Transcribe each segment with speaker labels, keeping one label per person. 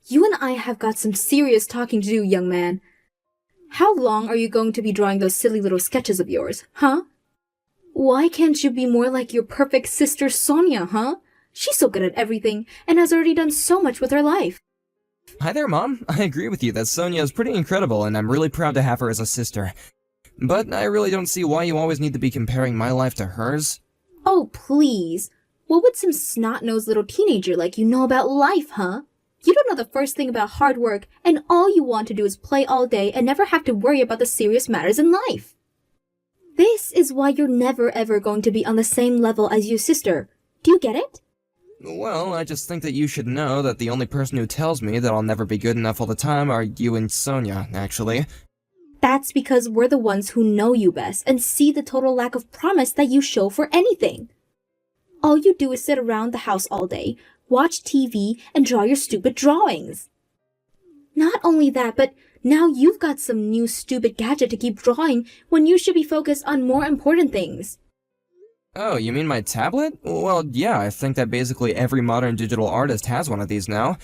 Speaker 1: You and I have got some serious talking to do, young man. How long are you going to be drawing those silly little sketches of yours, huh? Why can't you be more like your perfect sister Sonia, huh? She's so good at everything, and has already done so much with her life.
Speaker 2: Hi there, Mom. I agree with you that Sonia is pretty incredible, and I'm really proud to have her as a sister. But I really don't see why you always need to be comparing my life to hers.
Speaker 1: Oh, please. What would some snot-nosed little teenager like you know about life, huh? You don't know the first thing about hard work, and all you want to do is play all day and never have to worry about the serious matters in life. This is why you're never ever going to be on the same level as your sister. Do you get it?
Speaker 2: Well, I just think that you should know that the only person who tells me that I'll never be good enough all the time are you and Sonia, actually.
Speaker 1: That's because we're the ones who know you best and see the total lack of promise that you show for anything. All you do is sit around the house all day, watch TV, and draw your stupid drawings. Not only that, but now you've got some new stupid gadget to keep drawing when you should be focused on more important things.
Speaker 2: Oh, you mean my tablet? Well, yeah, I think that basically every modern digital artist has one of these now.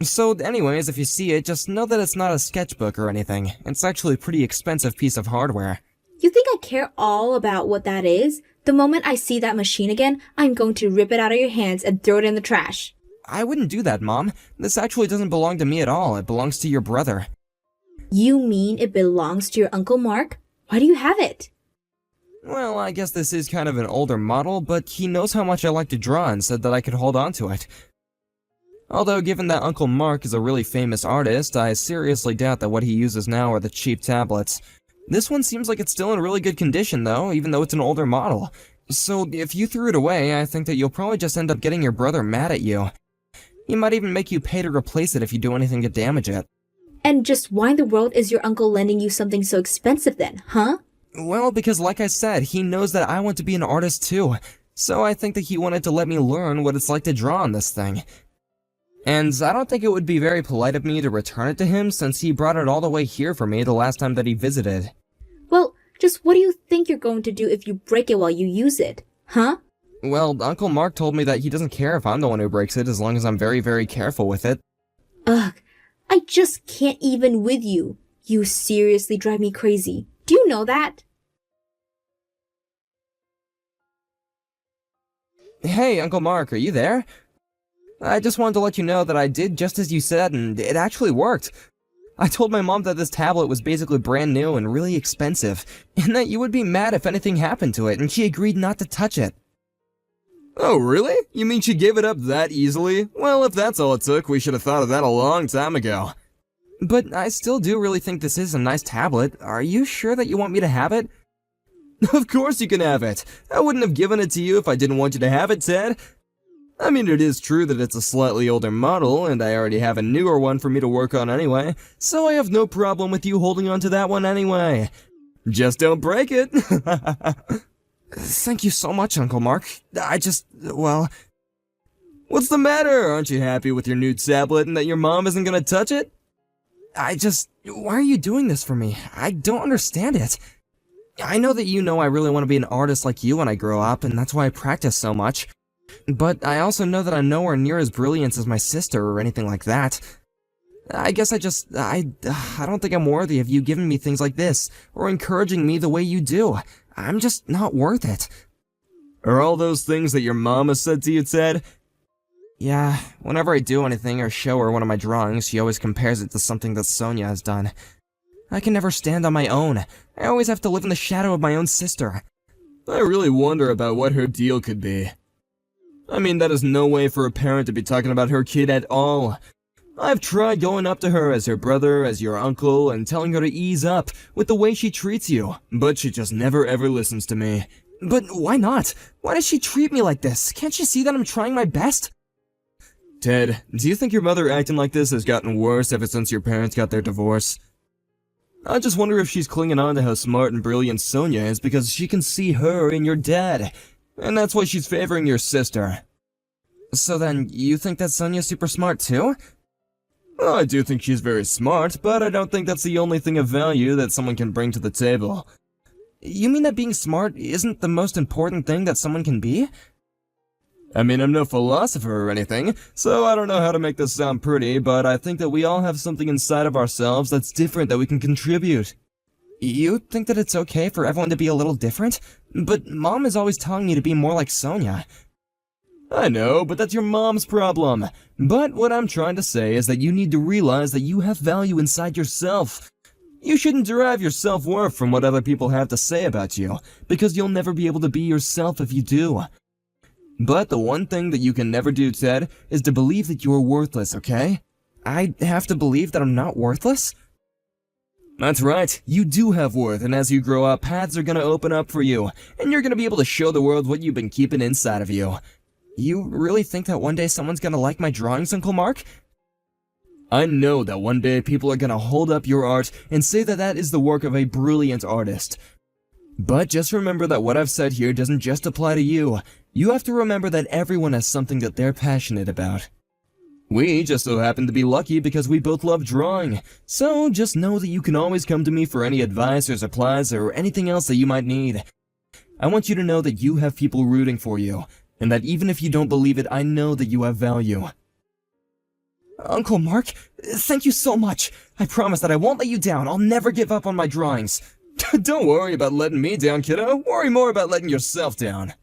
Speaker 2: So anyways, if you see it, just know that it's not a sketchbook or anything. It's actually a pretty expensive piece of hardware.
Speaker 1: You think I care all about what that is? The moment I see that machine again, I'm going to rip it out of your hands and throw it in the trash.
Speaker 2: I wouldn't do that, Mom. This actually doesn't belong to me at all. It belongs to your brother.
Speaker 1: You mean it belongs to your Uncle Mark? Why do you have it?
Speaker 2: Well, I guess this is kind of an older model, but he knows how much I like to draw and said that I could hold on to it. Although, given that Uncle Mark is a really famous artist, I seriously doubt that what he uses now are the cheap tablets. This one seems like it's still in really good condition, though, even though it's an older model. So, if you threw it away, I think that you'll probably just end up getting your brother mad at you. He might even make you pay to replace it if you do anything to damage it.
Speaker 1: And just why in the world is your uncle lending you something so expensive then, huh?
Speaker 2: Well, because like I said, he knows that I want to be an artist too. So I think that he wanted to let me learn what it's like to draw on this thing. And I don't think it would be very polite of me to return it to him since he brought it all the way here for me the last time that he visited.
Speaker 1: Well, just what do you think you're going to do if you break it while you use it, huh?
Speaker 2: Well, Uncle Mark told me that he doesn't care if I'm the one who breaks it as long as I'm very, very careful with it.
Speaker 1: Ugh, I just can't even with you. You seriously drive me crazy. Do you know that?
Speaker 2: Hey, Uncle Mark, are you there? I just wanted to let you know that I did just as you said, and it actually worked. I told my mom that this tablet was basically brand new and really expensive, and that you would be mad if anything happened to it, and she agreed not to touch it. Oh, really? You mean she gave it up that easily? Well, if that's all it took, we should have thought of that a long time ago. But I still do really think this is a nice tablet. Are you sure that you want me to have it? Of course you can have it. I wouldn't have given it to you if I didn't want you to have it, Ted. I mean, it is true that it's a slightly older model, and I already have a newer one for me to work on anyway, so I have no problem with you holding on to that one anyway. Just don't break it. Thank you so much, Uncle Mark. Well... What's the matter? Aren't you happy with your new tablet and that your mom isn't gonna touch it? Why are you doing this for me? I don't understand it. I know that you know I really want to be an artist like you when I grow up, and that's why I practice so much. But I also know that I'm nowhere near as brilliant as my sister or anything like that. I guess I don't think I'm worthy of you giving me things like this, or encouraging me the way you do. I'm just not worth it. Are all those things that your mom has said to you, Ted? Yeah, whenever I do anything or show her one of my drawings, she always compares it to something that Sonia has done. I can never stand on my own. I always have to live in the shadow of my own sister. I really wonder about what her deal could be. I mean, that is no way for a parent to be talking about her kid at all. I've tried going up to her as her brother, as your uncle, and telling her to ease up with the way she treats you, but she just never ever listens to me. But why not? Why does she treat me like this? Can't she see that I'm trying my best? Ted, do you think your mother acting like this has gotten worse ever since your parents got their divorce? I just wonder if she's clinging on to how smart and brilliant Sonia is because she can see her in your dad. And that's why she's favoring your sister. So then, you think that Sonia's super smart too? Well, I do think she's very smart, but I don't think that's the only thing of value that someone can bring to the table. You mean that being smart isn't the most important thing that someone can be? I mean, I'm no philosopher or anything, so I don't know how to make this sound pretty, but I think that we all have something inside of ourselves that's different that we can contribute. You think that it's okay for everyone to be a little different? But Mom is always telling me to be more like Sonia. I know, but that's your mom's problem. But what I'm trying to say is that you need to realize that you have value inside yourself. You shouldn't derive your self-worth from what other people have to say about you, because you'll never be able to be yourself if you do. But the one thing that you can never do, Ted, is to believe that you're worthless, okay? I have to believe that I'm not worthless? That's right, you do have worth, and as you grow up, paths are gonna open up for you, and you're gonna be able to show the world what you've been keeping inside of you. You really think that one day someone's gonna like my drawings, Uncle Mark? I know that one day people are gonna hold up your art and say that that is the work of a brilliant artist. But just remember that what I've said here doesn't just apply to you. You have to remember that everyone has something that they're passionate about. We just so happen to be lucky because we both love drawing, so just know that you can always come to me for any advice or supplies or anything else that you might need. I want you to know that you have people rooting for you, and that even if you don't believe it, I know that you have value. Uncle Mark, thank you so much. I promise that I won't let you down. I'll never give up on my drawings. Don't worry about letting me down, kiddo. Worry more about letting yourself down.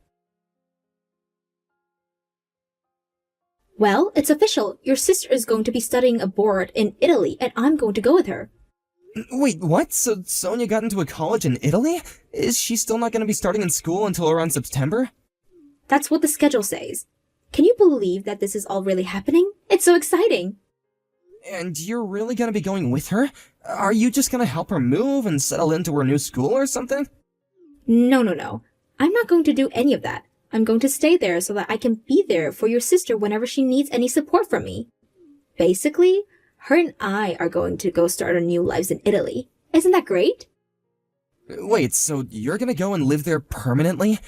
Speaker 1: Well, it's official. Your sister is going to be studying abroad in Italy, and I'm going to go with her.
Speaker 2: Wait, what? So Sonia got into a college in Italy? Is she still not going to be starting in school until around September?
Speaker 1: That's what the schedule says. Can you believe that this is all really happening? It's so exciting.
Speaker 2: And you're really going to be going with her? Are you just going to help her move and settle into her new school or something?
Speaker 1: No. I'm not going to do any of that. I'm going to stay there so that I can be there for your sister whenever she needs any support from me. Basically, her and I are going to go start our new lives in Italy. Isn't that great?
Speaker 2: Wait, so you're going to go and live there permanently?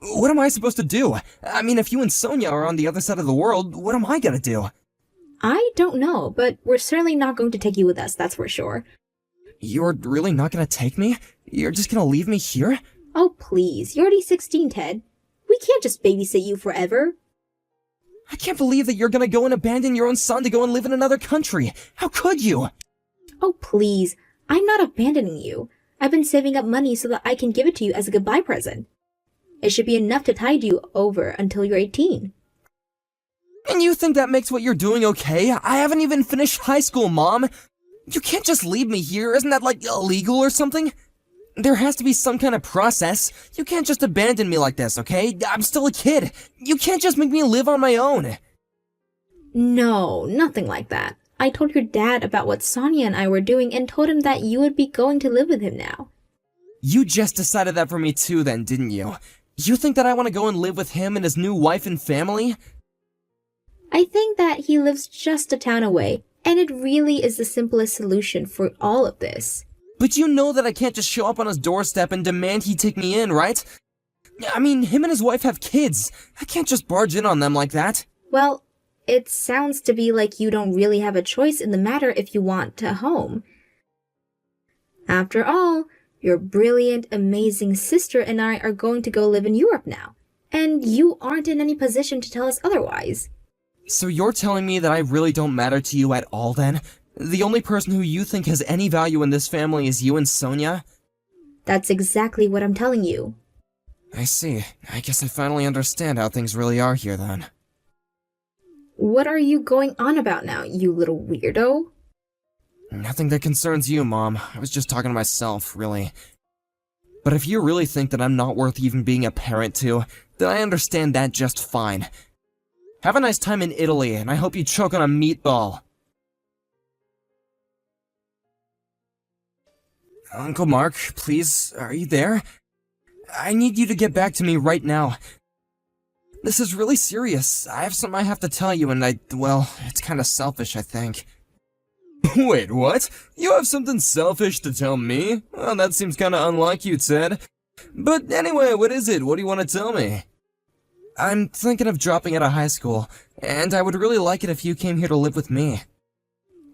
Speaker 2: What am I supposed to do? I mean, if you and Sonia are on the other side of the world, what am I going to do?
Speaker 1: I don't know, but we're certainly not going to take you with us, that's for sure.
Speaker 2: You're really not going to take me? You're just going to leave me here?
Speaker 1: Oh, please. You're already 16, Ted. We can't just babysit you forever.
Speaker 2: I can't believe that you're gonna go and abandon your own son to go and live in another country. How could you?
Speaker 1: Oh, please. I'm not abandoning you. I've been saving up money so that I can give it to you as a goodbye present. It should be enough to tide you over until you're 18.
Speaker 2: And you think that makes what you're doing okay? I haven't even finished high school, Mom. You can't just leave me here. Isn't that, like, illegal or something? There has to be some kind of process. You can't just abandon me like this, okay? I'm still a kid. You can't just make me live on my own.
Speaker 1: No, nothing like that. I told your dad about what Sonia and I were doing and told him that you would be going to live with him now.
Speaker 2: You just decided that for me too then, didn't you? You think that I want to go and live with him and his new wife and family?
Speaker 1: I think that he lives just a town away, and it really is the simplest solution for all of this.
Speaker 2: But you know that I can't just show up on his doorstep and demand he take me in, right? I mean, him and his wife have kids. I can't just barge in on them like that.
Speaker 1: Well, it sounds to be like you don't really have a choice in the matter if you want a home. After all, your brilliant, amazing sister and I are going to go live in Europe now, and you aren't in any position to tell us otherwise.
Speaker 2: So you're telling me that I really don't matter to you at all then? The only person who you think has any value in this family is you and Sonia?
Speaker 1: That's exactly what I'm telling you.
Speaker 2: I see. I guess I finally understand how things really are here then.
Speaker 1: What are you going on about now, you little weirdo?
Speaker 2: Nothing that concerns you, Mom. I was just talking to myself, really. But if you really think that I'm not worth even being a parent to, then I understand that just fine. Have a nice time in Italy, and I hope you choke on a meatball. Uncle Mark, please, are you there? I need you to get back to me right now. This is really serious. I have something I have to tell you, and well, it's kind of selfish, I think. Wait, what? You have something selfish to tell me? Well, that seems kind of unlike you, Ted. But anyway, what is it? What do you want to tell me? I'm thinking of dropping out of high school, and I would really like it if you came here to live with me.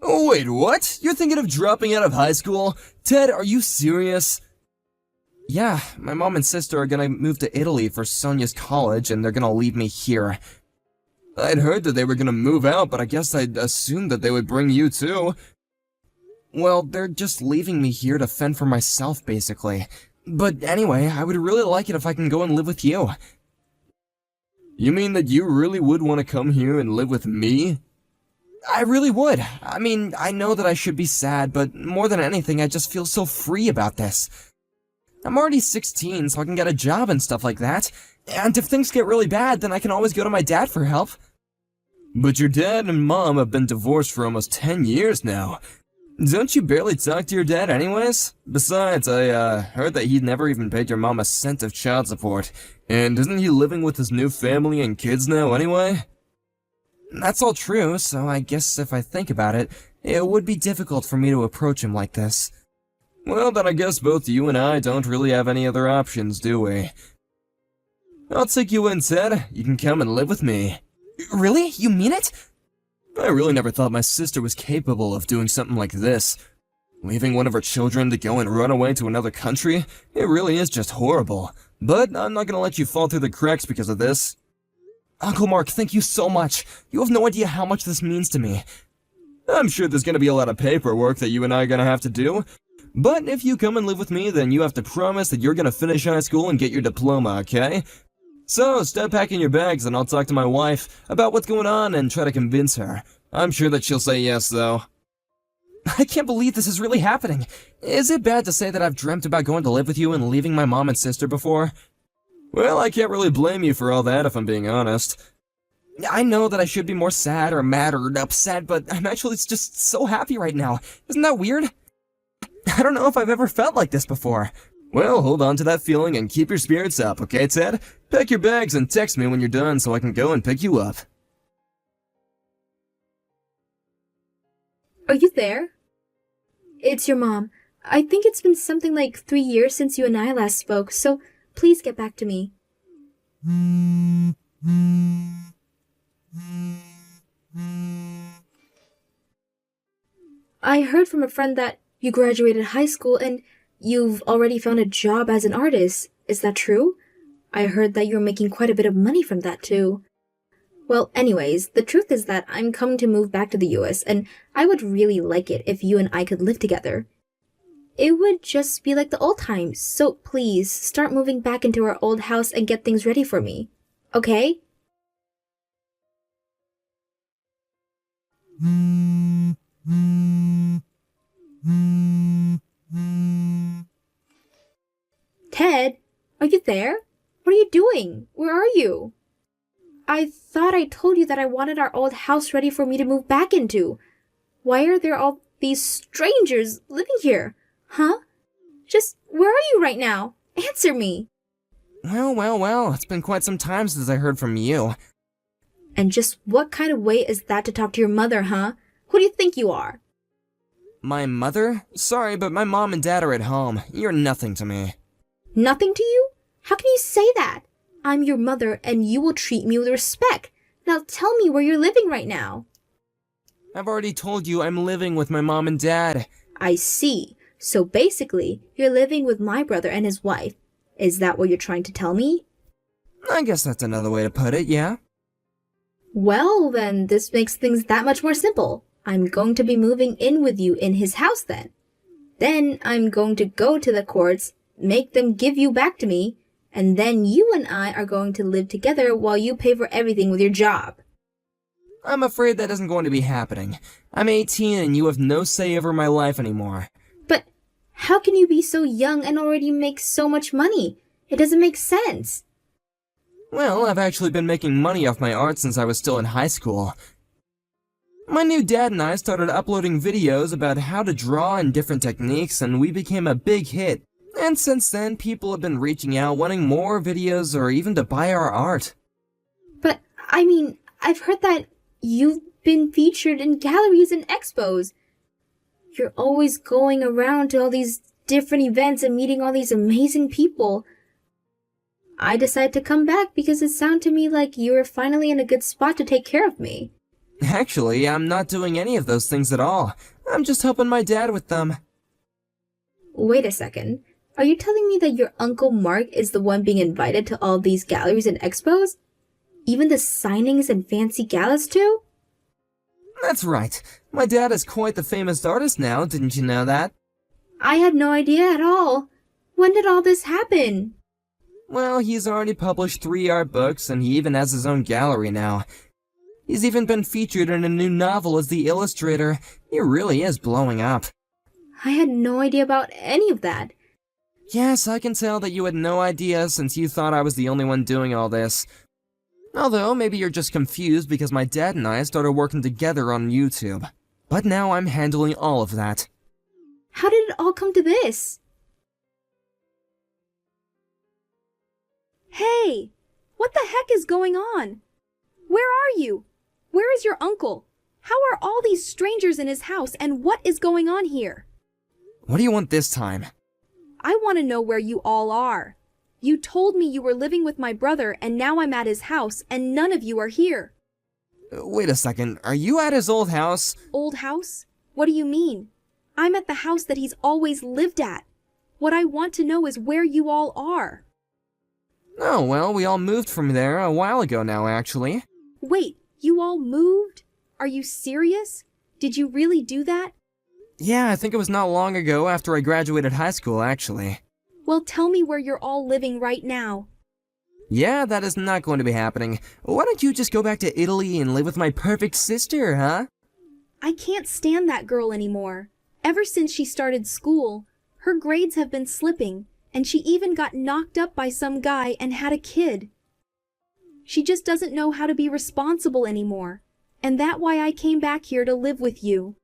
Speaker 2: Oh, wait, what? You're thinking of dropping out of high school? Ted, are you serious? Yeah, my mom and sister are gonna move to Italy for Sonia's college, and they're gonna leave me here. I'd heard that they were gonna move out, but I guess I'd assumed that they would bring you too. Well, they're just leaving me here to fend for myself, basically. But anyway, I would really like it if I can go and live with you. You mean that you really would want to come here and live with me? I really would. I mean, I know that I should be sad, but more than anything, I just feel so free about this. I'm already 16, so I can get a job and stuff like that. And if things get really bad, then I can always go to my dad for help. But your dad and mom have been divorced for almost 10 years now. Don't you barely talk to your dad anyways? Besides, I heard that he'd never even paid your mom a cent of child support. And isn't he living with his new family and kids now anyway? That's all true, so I guess if I think about it, it would be difficult for me to approach him like this. Well, then I guess both you and I don't really have any other options, do we? I'll take you in, Ted. You can come and live with me. Really? You mean it? I really never thought my sister was capable of doing something like this. Leaving one of her children to go and run away to another country? It really is just horrible. But I'm not gonna let you fall through the cracks because of this. Uncle Mark, thank you so much. You have no idea how much this means to me. I'm sure there's gonna be a lot of paperwork that you and I are gonna have to do. But if you come and live with me, then you have to promise that you're gonna finish high school and get your diploma, okay? So, start packing your bags and I'll talk to my wife about what's going on and try to convince her. I'm sure that she'll say yes, though. I can't believe this is really happening. Is it bad to say that I've dreamt about going to live with you and leaving my mom and sister before? Well, I can't really blame you for all that if I'm being honest. I know that I should be more sad or mad or upset, but I'm actually just so happy right now. Isn't that weird? I don't know if I've ever felt like this before. Well, hold on to that feeling and keep your spirits up, okay, Ted? Pack your bags and text me when you're done so I can go and pick you up.
Speaker 1: Are you there? It's your mom. I think it's been something like 3 years since you and I last spoke, so please get back to me. I heard from a friend that you graduated high school and you've already found a job as an artist. Is that true? I heard that you're making quite a bit of money from that too. Well, anyways, the truth is that I'm coming to move back to the US and I would really like it if you and I could live together. It would just be like the old times, so please start moving back into our old house and get things ready for me. Okay? Ted, are you there? What are you doing? Where are you? I thought I told you that I wanted our old house ready for me to move back into. Why are there all these strangers living here? Huh? Just, where are you right now? Answer me.
Speaker 2: Well, it's been quite some time since I heard from you.
Speaker 1: And just what kind of way is that to talk to your mother, huh? Who do you think you are?
Speaker 2: My mother? Sorry, but my mom and dad are at home. You're nothing to me.
Speaker 1: Nothing to you? How can you say that? I'm your mother and you will treat me with respect. Now tell me where you're living right now.
Speaker 2: I've already told you I'm living with my mom and dad.
Speaker 1: I see. So basically, you're living with my brother and his wife. Is that what you're trying to tell me?
Speaker 2: I guess that's another way to put it, yeah.
Speaker 1: Well, then this makes things that much more simple. I'm going to be moving in with you in his house then. Then I'm going to go to the courts, make them give you back to me, and then you and I are going to live together while you pay for everything with your job.
Speaker 2: I'm afraid that isn't going to be happening. I'm 18 and you have no say over my life anymore.
Speaker 1: But how can you be so young and already make so much money? It doesn't make sense.
Speaker 2: Well, I've actually been making money off my art since I was still in high school. My new dad and I started uploading videos about how to draw and different techniques, and we became a big hit. And since then, people have been reaching out wanting more videos or even to buy our art.
Speaker 1: But, I mean, I've heard that you've been featured in galleries and expos. You're always going around to all these different events and meeting all these amazing people. I decided to come back because it sounded to me like you were finally in a good spot to take care of me.
Speaker 2: Actually, I'm not doing any of those things at all. I'm just helping my dad with them.
Speaker 1: Wait a second. Are you telling me that your Uncle Mark is the one being invited to all these galleries and expos? Even the signings and fancy galas too?
Speaker 2: That's right. My dad is quite the famous artist now, didn't you know that?
Speaker 1: I had no idea at all. When did all this happen?
Speaker 2: Well, he's already published 3 art books, and he even has his own gallery now. He's even been featured in a new novel as the illustrator. He really is blowing up.
Speaker 1: I had no idea about any of that.
Speaker 2: Yes, I can tell that you had no idea since you thought I was the only one doing all this. Although, maybe you're just confused because my dad and I started working together on YouTube. But now I'm handling all of that.
Speaker 1: How did it all come to this?
Speaker 3: Hey! What the heck is going on? Where are you? Where is your uncle? How are all these strangers in his house, and what is going on here?
Speaker 2: What do you want this time?
Speaker 3: I want to know where you all are. You told me you were living with my brother, and now I'm at his house, and none of you are here.
Speaker 2: Wait a second, are you at his old house?
Speaker 3: Old house? What do you mean? I'm at the house that he's always lived at. What I want to know is where you all are.
Speaker 2: Oh, well, we all moved from there a while ago now, actually.
Speaker 3: Wait, you all moved? Are you serious? Did you really do that?
Speaker 2: Yeah, I think it was not long ago after I graduated high school, actually.
Speaker 3: Well, tell me where you're all living right now.
Speaker 2: Yeah, that is not going to be happening. Why don't you just go back to Italy and live with my perfect sister, huh?
Speaker 3: I can't stand that girl anymore. Ever since she started school, her grades have been slipping, and she even got knocked up by some guy and had a kid. She just doesn't know how to be responsible anymore, and that's why I came back here to live with you.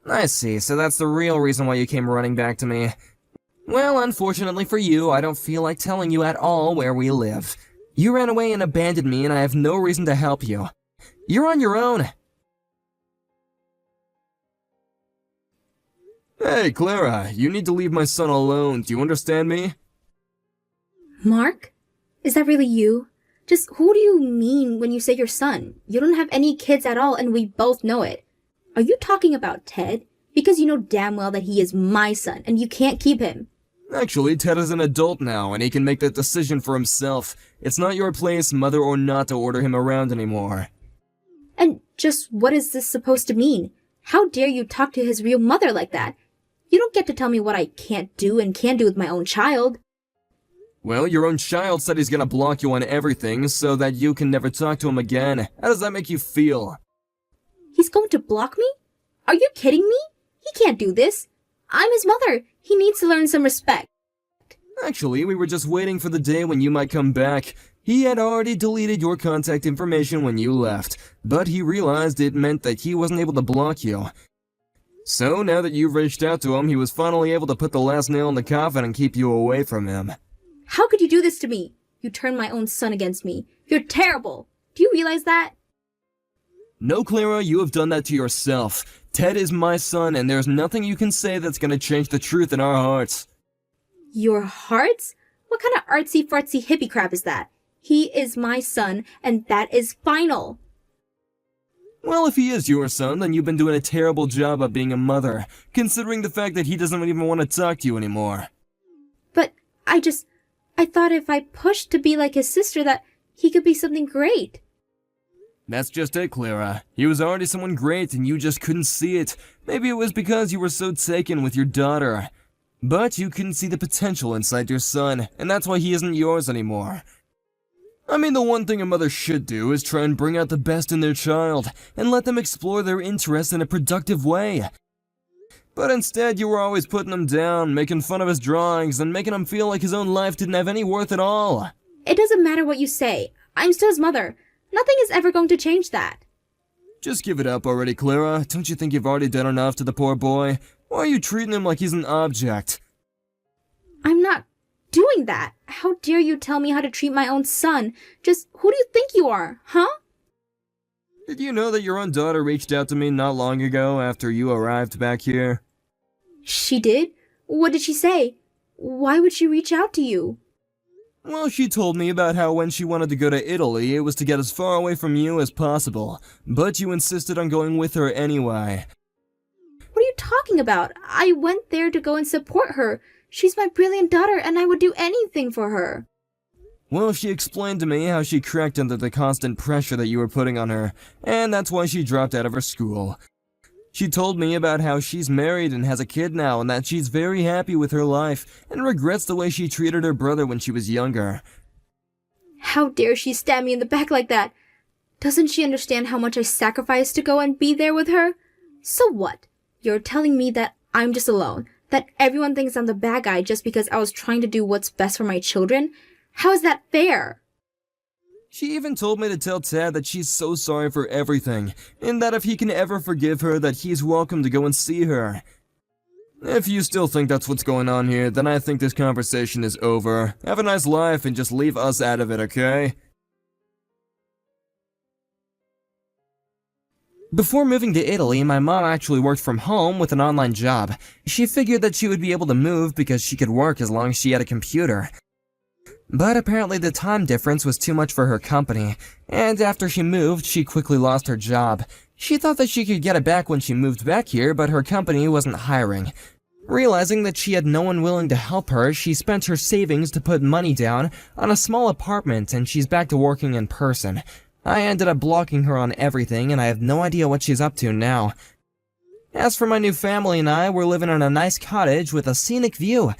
Speaker 2: I see, so that's the real reason why you came running back to me. Well, unfortunately for you, I don't feel like telling you at all where we live. You ran away and abandoned me, and I have no reason to help you. You're on your own. Hey, Clara, you need to leave my son alone. Do you understand me?
Speaker 1: Mark? Is that really you? Just who do you mean when you say your son? You don't have any kids at all, and we both know it. Are you talking about Ted? Because you know damn well that he is my son, and you can't keep him.
Speaker 2: Actually, Ted is an adult now, and he can make that decision for himself. It's not your place, mother or not, to order him around anymore.
Speaker 1: And just what is this supposed to mean? How dare you talk to his real mother like that? You don't get to tell me what I can't do and can do with my own child.
Speaker 2: Well, your own child said he's gonna block you on everything so that you can never talk to him again. How does that make you feel?
Speaker 1: He's going to block me? Are you kidding me? He can't do this. I'm his mother. He needs to learn some respect.
Speaker 2: Actually, we were just waiting for the day when you might come back. He had already deleted your contact information when you left, but he realized it meant that he wasn't able to block you. So now that you've reached out to him, he was finally able to put the last nail in the coffin and keep you away from him.
Speaker 1: How could you do this to me? You turned my own son against me. You're terrible. Do you realize that?
Speaker 2: No, Clara, you have done that to yourself. Ted is my son, and there's nothing you can say that's gonna change the truth in our hearts.
Speaker 1: Your hearts? What kind of artsy-fartsy hippie crap is that? He is my son, and that is final.
Speaker 2: Well, if he is your son, then you've been doing a terrible job of being a mother, considering the fact that he doesn't even want to talk to you anymore.
Speaker 1: But I thought if I pushed to be like his sister that he could be something great.
Speaker 2: That's just it, Clara. He was already someone great and you just couldn't see it. Maybe it was because you were so taken with your daughter. But you couldn't see the potential inside your son, and that's why he isn't yours anymore. I mean, the one thing a mother should do is try and bring out the best in their child, and let them explore their interests in a productive way. But instead, you were always putting him down, making fun of his drawings, and making him feel like his own life didn't have any worth at all.
Speaker 1: It doesn't matter what you say. I'm still his mother. Nothing is ever going to change that.
Speaker 2: Just give it up already, Clara. Don't you think you've already done enough to the poor boy? Why are you treating him like he's an object?
Speaker 1: I'm not doing that. How dare you tell me how to treat my own son? Just who do you think you are, huh?
Speaker 2: Did you know that your own daughter reached out to me not long ago after you arrived back here?
Speaker 1: She did? What did she say? Why would she reach out to you?
Speaker 2: Well, she told me about how when she wanted to go to Italy, it was to get as far away from you as possible, but you insisted on going with her anyway.
Speaker 1: What are you talking about? I went there to go and support her. She's my brilliant daughter and I would do anything for her.
Speaker 2: Well, she explained to me how she cracked under the constant pressure that you were putting on her, and that's why she dropped out of her school. She told me about how she's married and has a kid now, and that she's very happy with her life, and regrets the way she treated her brother when she was younger.
Speaker 1: How dare she stab me in the back like that? Doesn't she understand how much I sacrificed to go and be there with her? So what? You're telling me that I'm just alone, that everyone thinks I'm the bad guy just because I was trying to do what's best for my children? How is that fair?
Speaker 2: She even told me to tell Tad that she's so sorry for everything, and that if he can ever forgive her, that he's welcome to go and see her. If you still think that's what's going on here, then I think this conversation is over. Have a nice life and just leave us out of it, okay? Before moving to Italy, my mom actually worked from home with an online job. She figured that she would be able to move because she could work as long as she had a computer. But apparently the time difference was too much for her company, and after she moved, she quickly lost her job. She thought that she could get it back when she moved back here, but her company wasn't hiring. Realizing that she had no one willing to help her, she spent her savings to put money down on a small apartment, and she's back to working in person. I ended up blocking her on everything, and I have no idea what she's up to now. As for my new family and I, we're living in a nice cottage with a scenic view.